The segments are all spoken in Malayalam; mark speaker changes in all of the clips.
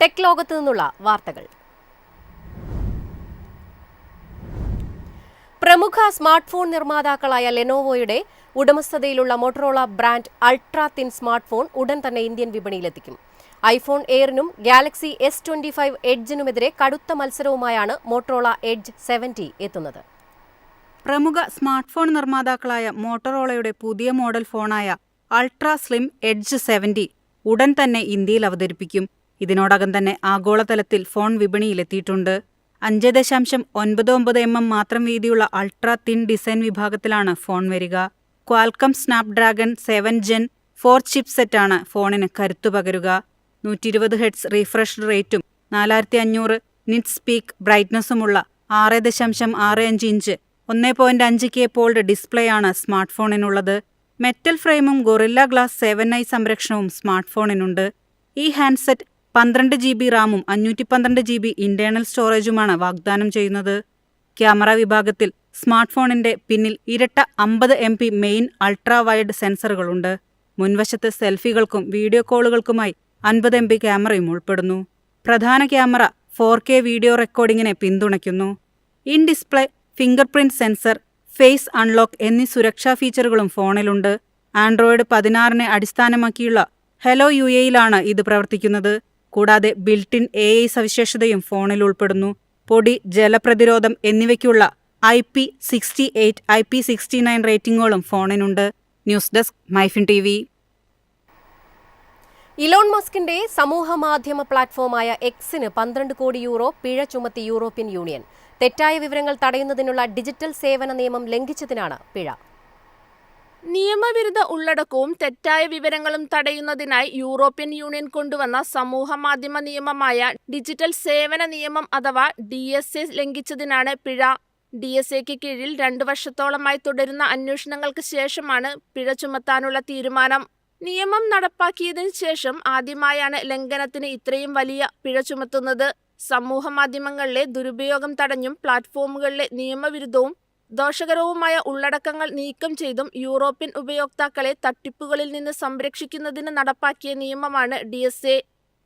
Speaker 1: ടെക് ലോകത്തു നിന്നുള്ള വാർത്തകൾ. പ്രമുഖ സ്മാർട്ട് ഫോൺ നിർമ്മാതാക്കളായ ലെനോവോയുടെ ഉടമസ്ഥതയിലുള്ള Motorola brand ultra thin smart phone ഉടൻ തന്നെ ഇന്ത്യൻ വിപണിയിലെത്തിക്കും. ഐഫോൺ എയറിനും ഗാലക്സി S25 എഡ്ജിനുമെതിരെ കടുത്ത മത്സരവുമായാണ് മോട്ടറോള എഡ്ജ് 70 എത്തുന്നത്.
Speaker 2: പ്രമുഖ സ്മാർട്ട് ഫോൺ നിർമ്മാതാക്കളായ മോട്ടറോളയുടെ പുതിയ മോഡൽ ഫോണായ അൾട്രാ സ്ലിം എഡ്ജ് 70 ഉടൻ തന്നെ ഇന്ത്യയിൽ അവതരിപ്പിക്കും. ഇതിനോടകം തന്നെ ആഗോളതലത്തിൽ ഫോൺ വിപണിയിലെത്തിയിട്ടുണ്ട്. 5.99 mm മാത്രം വീതിയുള്ള അൾട്രാ തിൻ ഡിസൈൻ വിഭാഗത്തിലാണ് ഫോൺ വരിക. ക്വാൽക്കം സ്നാപ്ഡ്രാഗൺ 7 Gen 4 ചിപ്സെറ്റാണ് ഫോണിന് കരുത്തു പകരുക. 120 Hz റീഫ്രഷ് റേറ്റും 4500 നിറ്റ്സ് പീക്ക് ബ്രൈറ്റ്നസുമുള്ള 6.65 ഇഞ്ച് 1.5K പോൾഡ് ഡിസ്പ്ലേയാണ് സ്മാർട്ട് ഫോണിനുള്ളത്. മെറ്റൽ ഫ്രെയിമും ഗൊറില്ല ഗ്ലാസ് 7i സംരക്ഷണവും സ്മാർട്ട് ഫോണിനുണ്ട്. ഈ ഹാൻഡ്സെറ്റ് 12 GB റാമും 512 GB ഇന്റേണൽ സ്റ്റോറേജുമാണ് വാഗ്ദാനം ചെയ്യുന്നത്. ക്യാമറ വിഭാഗത്തിൽ സ്മാർട്ട് ഫോണിന്റെ പിന്നിൽ ഇരട്ട 50 MP മെയിൻ അൾട്രാ വൈഡ് സെൻസറുകളുണ്ട്. മുൻവശത്ത് സെൽഫികൾക്കും വീഡിയോ കോളുകൾക്കുമായി 50 MP ക്യാമറയും ഉൾപ്പെടുന്നു. പ്രധാന ക്യാമറ 4K വീഡിയോ റെക്കോർഡിങ്ങിനെ പിന്തുണയ്ക്കുന്നു. In display fingerprint sensor, face unlock എന്നീ സുരക്ഷാ ഫീച്ചറുകളും ഫോണിലുണ്ട്. ആൻഡ്രോയിഡ് 16 അടിസ്ഥാനമാക്കിയുള്ള ഹെലോ UIയിലാണ് ഇത് പ്രവർത്തിക്കുന്നത്. കൂടാതെ ബിൽറ്റ്-ഇൻ AI സവിശേഷതയും ഫോണിൽ ഉൾപ്പെടുന്നു. പൊടി, ജലപ്രതിരോധം എന്നിവയ്ക്കുള്ള IP68, IP69 റേറ്റിംഗുകളും ഫോണിനുണ്ട്. News desk MyFin TV.
Speaker 1: Elon മസ്കിന്റെ സമൂഹമാധ്യമ പ്ലാറ്റ്ഫോമായ എക്സിന് 12 കോടി യൂറോ പിഴ ചുമത്തി യൂറോപ്യൻ യൂണിയൻ. തെറ്റായ വിവരങ്ങൾ തടയുന്നതിനുള്ള ഡിജിറ്റൽ സേവന നിയമം ലംഘിച്ചതിനാണ് പിഴ.
Speaker 3: നിയമവിരുദ്ധ ഉള്ളടക്കവും തെറ്റായ വിവരങ്ങളും തടയുന്നതിനായി യൂറോപ്യൻ യൂണിയൻ കൊണ്ടുവന്ന സമൂഹമാധ്യമ നിയമമായ ഡിജിറ്റൽ സേവന നിയമം അഥവാ DSA ലംഘിച്ചതിനാണ് പിഴ. DSAയ്ക്ക് കീഴിൽ 2 വർഷത്തോളമായി തുടരുന്ന അന്വേഷണങ്ങൾക്ക് ശേഷമാണ് പിഴ ചുമത്താനുള്ള തീരുമാനം. നിയമം നടപ്പാക്കിയതിനു ശേഷം ആദ്യമായാണ് ലംഘനത്തിന് ഇത്രയും വലിയ പിഴ ചുമത്തുന്നത്. സമൂഹമാധ്യമങ്ങളിലെ ദുരുപയോഗം തടഞ്ഞും പ്ലാറ്റ്ഫോമുകളിലെ നിയമവിരുദ്ധവും ദോഷകരവുമായ ഉള്ളടക്കങ്ങൾ നീക്കം ചെയ്തും യൂറോപ്യൻ ഉപയോക്താക്കളെ തട്ടിപ്പുകളിൽ നിന്ന് സംരക്ഷിക്കുന്നതിന് നടപ്പാക്കിയ നിയമമാണ് DSA.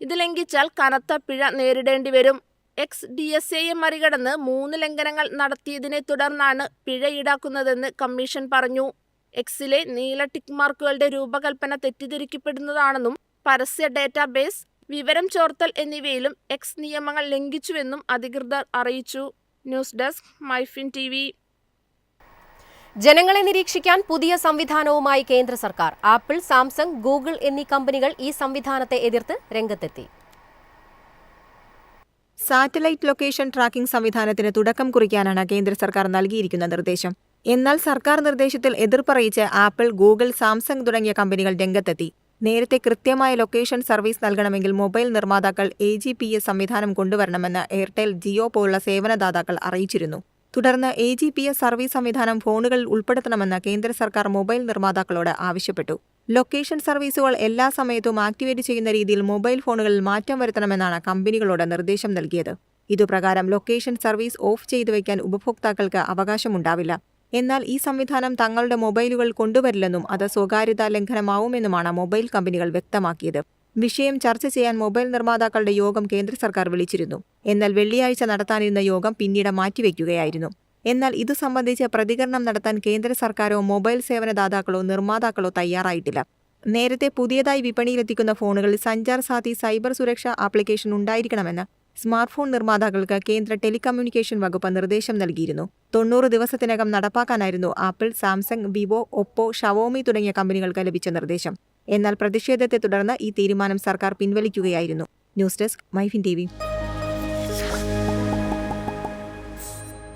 Speaker 3: ഇത് ലംഘിച്ചാൽ കനത്ത പിഴ നേരിടേണ്ടി വരും. എക്സ് DSAയെ മറികടന്ന് 3 ലംഘനങ്ങൾ നടത്തിയതിനെ തുടർന്നാണ് പിഴ ഈടാക്കുന്നതെന്ന് കമ്മീഷൻ പറഞ്ഞു. എക്സിലെ നീല ടിക്ക് മാർക്കുകളുടെ രൂപകൽപ്പന തെറ്റിദ്ധരിക്കപ്പെടുന്നതാണെന്നും പരസ്യ ഡേറ്റാബേസ്, വിവരം ചോർത്തൽ എന്നിവയിലും എക്സ് നിയമങ്ങൾ ലംഘിച്ചുവെന്നും അധികൃതർ അറിയിച്ചു. News desk MyFin TV.
Speaker 1: ജനങ്ങളെ നിരീക്ഷിക്കാൻ പുതിയ സംവിധാനവുമായി കേന്ദ്ര സർക്കാർ. ആപ്പിൾ, സാംസങ്, ഗൂഗിൾ എന്നീ കമ്പനികൾ ഈ സംവിധാനത്തെ എതിർത്ത് രംഗത്തെത്തി.
Speaker 4: സാറ്റലൈറ്റ് ലൊക്കേഷൻ ട്രാക്കിംഗ് സംവിധാനത്തിന് തുടക്കം കുറിക്കാനാണ് കേന്ദ്ര സർക്കാർ നൽകിയിരിക്കുന്ന നിർദ്ദേശം. എന്നാൽ സർക്കാർ നിർദ്ദേശത്തിൽ എതിർപ്പറിയിച്ച് ആപ്പിൾ, ഗൂഗിൾ, സാംസങ് തുടങ്ങിയ കമ്പനികൾ രംഗത്തെത്തി. നേരത്തെ കൃത്യമായ ലൊക്കേഷൻ സർവീസ് നൽകണമെങ്കിൽ മൊബൈൽ നിർമ്മാതാക്കൾ AGPS സംവിധാനം കൊണ്ടുവരണമെന്ന് എയർടെൽ, ജിയോ പോലുള്ള സേവനദാതാക്കൾ അറിയിച്ചിരുന്നു. തുടർന്ന് AGPS സർവീസ് സംവിധാനം ഫോണുകളിൽ ഉൾപ്പെടുത്തണമെന്ന് കേന്ദ്ര സർക്കാർ മൊബൈൽ നിർമ്മാതാക്കളോട് ആവശ്യപ്പെട്ടു. ലൊക്കേഷൻ സർവീസുകൾ എല്ലാ സമയത്തും ആക്ടിവേറ്റ് ചെയ്യുന്ന രീതിയിൽ മൊബൈൽ ഫോണുകളിൽ മാറ്റം വരുത്തണമെന്നാണ് കമ്പനികളോട് നിർദ്ദേശം നൽകിയത്. ഇതുപ്രകാരം ലൊക്കേഷൻ സർവീസ് ഓഫ് ചെയ്തു വയ്ക്കാൻ ഉപഭോക്താക്കൾക്ക് അവകാശമുണ്ടാവില്ല. എന്നാൽ ഈ സംവിധാനം തങ്ങളുടെ മൊബൈലുകൾ കൊണ്ടുവരില്ലെന്നും അത് സ്വകാര്യതാ ലംഘനമാവുമെന്നുമാണ് മൊബൈൽ കമ്പനികൾ വ്യക്തമാക്കിയത്. വിഷയം ചർച്ച ചെയ്യാൻ മൊബൈൽ നിർമ്മാതാക്കളുടെ യോഗം കേന്ദ്ര സർക്കാർ വിളിച്ചിരുന്നു. എന്നാൽ വെള്ളിയാഴ്ച നടത്താനിരുന്ന യോഗം പിന്നീട് മാറ്റിവെക്കുകയായിരുന്നു. എന്നാൽ ഇതു സംബന്ധിച്ച് പ്രതികരണം നടത്താൻ കേന്ദ്ര സർക്കാരോ മൊബൈൽ സേവനദാതാക്കളോ നിർമ്മാതാക്കളോ തയ്യാറായിട്ടില്ല. നേരത്തെ പുതിയതായി വിപണിയിലെത്തിക്കുന്ന ഫോണുകളിൽ സഞ്ചാർ സാഥി സൈബർ സുരക്ഷാ ആപ്ലിക്കേഷൻ ഉണ്ടായിരിക്കണമെന്ന് സ്മാർട്ട് ഫോൺ നിർമ്മാതാക്കൾക്ക് കേന്ദ്ര ടെലികമ്മ്യൂണിക്കേഷൻ വകുപ്പ് നിർദ്ദേശം നൽകിയിരുന്നു. 90 ദിവസത്തിനകം നടപ്പാക്കാനായിരുന്നു Apple, Samsung, Vivo, Oppo, Xiaomi തുടങ്ങിയ കമ്പനികൾക്ക് ലഭിച്ച നിർദ്ദേശം. എന്നാൽ പ്രതിഷേധത്തെ തുടർന്ന് ഈ തീരുമാനം സർക്കാർ പിൻവലിക്കുകയായിരുന്നു. News desk MyFin TV.